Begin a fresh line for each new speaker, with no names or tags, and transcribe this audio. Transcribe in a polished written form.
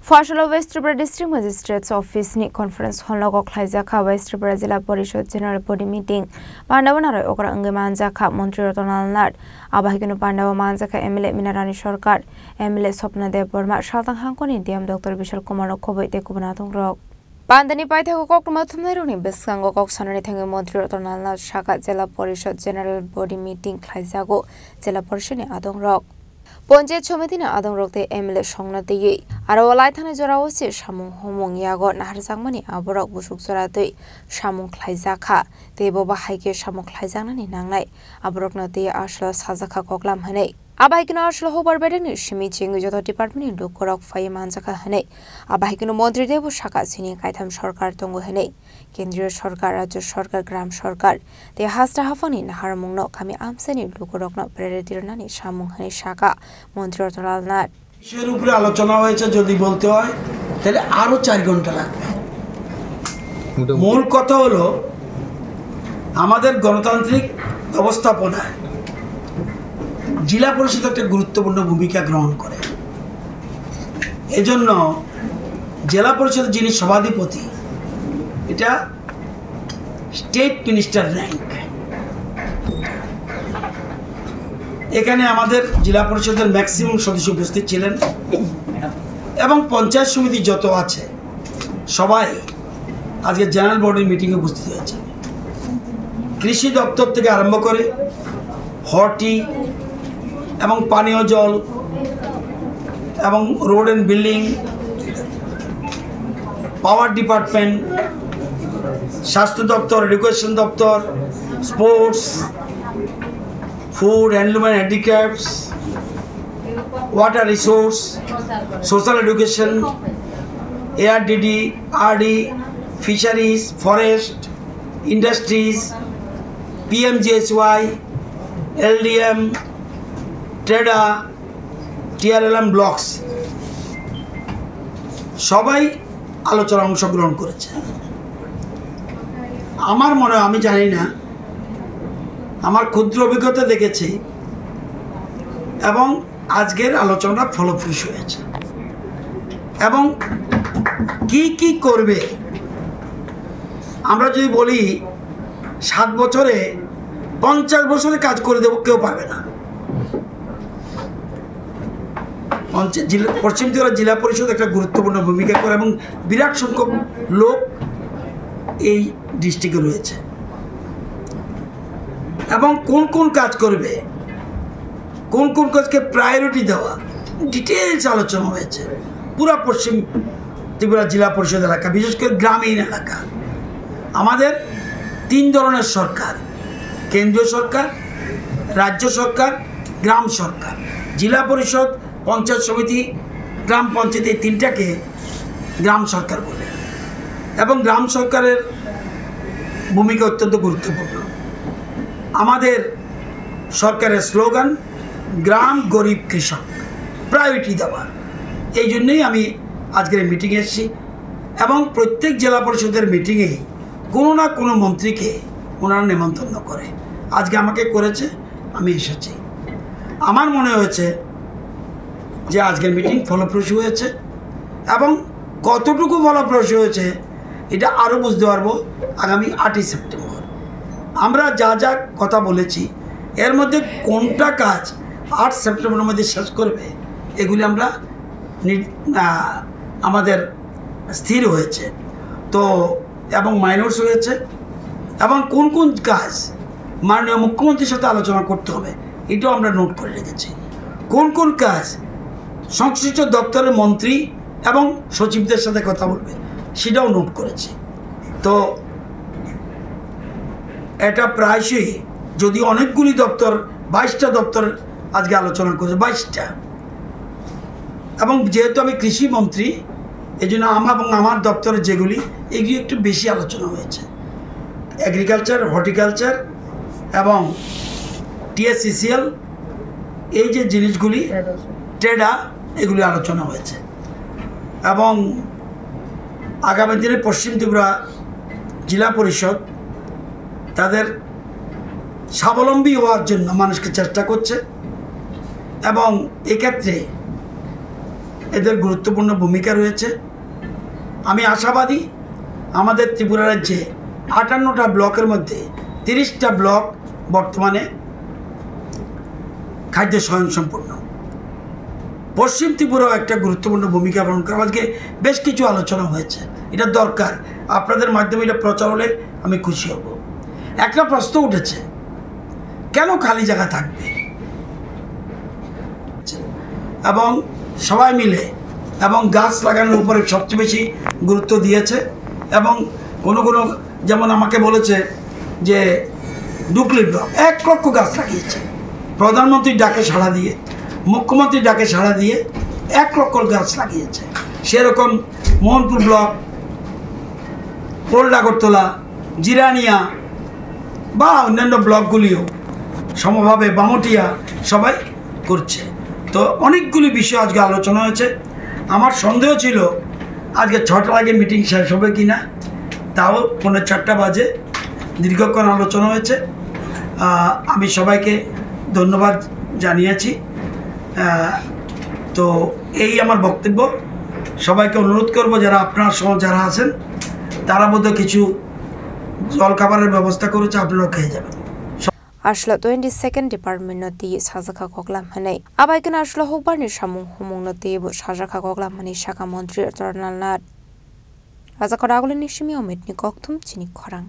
Fashala West Tripura District Magistrates Office ni conference hall logo khlaijaka West Tripura Jila Parishad General Body Meeting Pandavanaro okra ange manjaka Montri Ratanal Nat abahikunu Pandava manjaka MLA Minarani Sarkar MLA Swapna Dev Burma Shaltang Hangkoni DM Dr. Vishal Kumar Khoboi te Kubanatung Rok Pandani Paitha Kok Mathumneruni Beskango Kok Sanani Thangi Montri Ratanal Nat Shaka Jila Parishad General Body Meeting Khlaijago Jila Parishad ni Adong Rok Ponje Chometina Adong Rokte MLA Songna Dei Aro Laithane Jorawsi Samung Homong Yago Naharsangmani Aborok Busuk Joratoi Samung Khlaijaka Tebo Bahaike Samung Khlaijangani Nangnai Aborokna Dei Ashla Sajaka Koklam Hane Abahikino Ashla Hobar Bedeni Shimi Chingu Joto Department Dukorok Faye Manjaka Hane Abahikino Montri Devo Shaka Sini Kaitam Sarkar Tongo Hane Kendriyo Sarkar Rajyo Sarkar Gram Sarkar Te Hasta Hafani Naharamungno Kami Amseni Dukorokno Preretirnani Samung Hane Shaka Montri Ratanal Nat
বিষয়ের উপরে আলোচনা হয়েছে যদি বলতে হয় তাহলে আরো 4 ঘন্টা লাগবে মূল কথা হলো আমাদের গণতান্ত্রিক ব্যবস্থাপনায় জেলা পরিষদ একটা গুরুত্বপূর্ণ ভূমিকা গ্রহণ করে এজন্য জেলা পরিষদের যিনি সভাধিপতি এটা স্টেট মিনিস্টার র‍্যাঙ্ক এখানে আমাদের জেলা পরিষদের ম্যাক্সিমাম সদস্য উপস্থিত ছিলেন এবং পঞ্চায়েত সমিতি যত আছে সবাই আজকে জেনারেল বডির মিটিংয়ে উপস্থিত হয়েছে কৃষি দপ্তর থেকে আরম্ভ করে হর্টি এবং পানীয় জল এবং road and building power department স্বাস্থ্য দপ্তর এডুকেশন দপ্তর sports Food, Handloom and Handicrafts, Water Resource, Social Education, ARDD, RD, Fisheries, Forest, Industries, PMGSY, LDM, TREDA, TRLM Blocks. সবাই আলোচনায় অংশগ্রহণ করেছে আমার মনে হয় আমি জানি না আমার ক্ষুদ্র অভিজ্ঞতা দেখেছি এবং আজকের আলোচনা ফলপ্রসূ হয়েছে এবং কি করবে আমরা যদি বলি 7 বছরে 50 বছরে কাজ করে দেব কেউ পারবে না পশ্চিম ত্রিপুরা জেলা পরিষদ একটা গুরুত্বপূর্ণ ভূমিকা করে এবং বিরাট সংখ্যক লোক এই ডিস্ট্রিক্টে রয়েছে এবং কোন কাজ করবে কোন কাজকে প্রায়োরিটি দেওয়া ডিটেইলস আলোচনা হয়েছে পুরো পশ্চিম ত্রিপুরা জেলা পরিষদ এলাকা বিশেষ করে গ্রামীণ এলাকা আমাদের 3 ধরনের সরকার কেন্দ্রীয় সরকার রাজ্য সরকার গ্রাম সরকার জেলা পরিষদ পঞ্চায়েত সমিতি গ্রাম পঞ্চায়েত এই তিনটাকে গ্রাম সরকার বলে এবং গ্রাম সরকারের ভূমিকা অত্যন্ত গুরুত্বপূর্ণ আমাদের সরকারের স্লোগান গ্রাম গরিব কৃষক প্রায়োরিটি দেওয়া এই জন্যই আমি আজকের মিটিংয়ে এসেছি এবং প্রত্যেক জেলা পরিষদের মিটিংয়ে কোনো না কোনো মন্ত্রীকে ওনারা নিমন্ত্রণ করে আজকে আমাকে করেছে আমি এসেছি আমার মনে হয়েছে যে আজকের মিটিং ফলপ্রসূ হয়েছে এবং কতটুকু ফলপ্রসূ হয়েছে এটা আরও বুঝতে পারবো আগামী 8ই সেপ্টেম্বর আমরা যা কথা বলেছি এর মধ্যে কোনটা কাজ 8 সেপ্টেম্বরের মধ্যে শেষ করবে এগুলি আমরা আমাদের স্থির হয়েছে তো এবং মাইনরস হয়েছে এবং কোন কাজ মাননীয় মুখ্যমন্ত্রীর সাথে আলোচনা করতে হবে এটাও আমরা নোট করে রেখেছি কোন কাজ সংশ্লিষ্ট দপ্তরের মন্ত্রী এবং সচিবদের সাথে কথা বলবে সেটাও নোট করেছি তো এটা প্রায়শই যদি অনেকগুলি দপ্তর 22টা দপ্তর আজকে আলোচনা করেছে 22টা এবং যেহেতু আমি কৃষি মন্ত্রী এই জন্য আমার দপ্তরের যেগুলি এগুলি একটু বেশি আলোচনা হয়েছে এগ্রিকালচার হর্টিকালচার এবং TSCCL এই যে জিনিসগুলি ট্রেডা এগুলি আলোচনা হয়েছে এবং আগামী দিনে পশ্চিম ত্রিপুরা জেলা পরিষদ তাদের স্বাবলম্বী হওয়ার জন্য মানুষকে চেষ্টা করছে এবং এক্ষেত্রে এদের গুরুত্বপূর্ণ ভূমিকা রয়েছে। আমি আশাবাদী আমাদের ত্রিপুরা রাজ্যে 58টা ব্লকের মধ্যে 30টা ব্লক বর্তমানে খাদ্য স্বয়ংসম্পূর্ণ। পশ্চিম ত্রিপুরাও একটা গুরুত্বপূর্ণ ভূমিকা পালন করে। আজকে বেশ কিছু আলোচনা হয়েছে, এটা দরকার। আপনাদের মাধ্যমে এটা প্রচার হলে আমি খুশি হব। একটা প্রশ্ন উঠেছে, কেন খালি জায়গা থাকবে? এবং সবাই মিলে এবং গাছ লাগানোর উপরে সবচেয়ে বেশি গুরুত্ব দিয়েছে। এবং কোনো যেমন আমাকে বলেছে যে ডুকলি ব্লক 1 লক্ষ গাছ লাগিয়েছে, প্রধানমন্ত্রীর ডাকে সাড়া দিয়ে, মুখ্যমন্ত্রীর ডাকে সাড়া দিয়ে 1 লক্ষ গাছ লাগিয়েছে। সেরকম মোহনপুর ব্লক, ওল্ড আগরতলা, জিরানিয়া বা অন্যান্য ব্লকগুলিও সমভাবে, বামটিয়া সবাই করছে। তো অনেকগুলি বিষয় আজকে আলোচনা হয়েছে। আমার সন্দেহ ছিল আজকে 6টার আগে মিটিং শেষ হবে কি না, তাও 4:45 বাজে দীর্ঘক্ষণ আলোচনা হয়েছে। আমি সবাইকে ধন্যবাদ জানিয়েছি। তো এই আমার বক্তব্য। সবাইকে অনুরোধ করব, যারা আপনার সহ যারা আছেন তারা বোধহয় কিছু জলখাবারের ব্যবস্থা করেছে, আপনারাও খেয়ে যাবেন।
Ashla 22nd Department noti Sajaka Koklam Hane. Abaikan Ashla Hobarni Shamu Humung noti Sajaka Koklam Hane Shaka Montri Tornal Nat. Azakoragulin Shimi Omitni Koktum Chini Korang.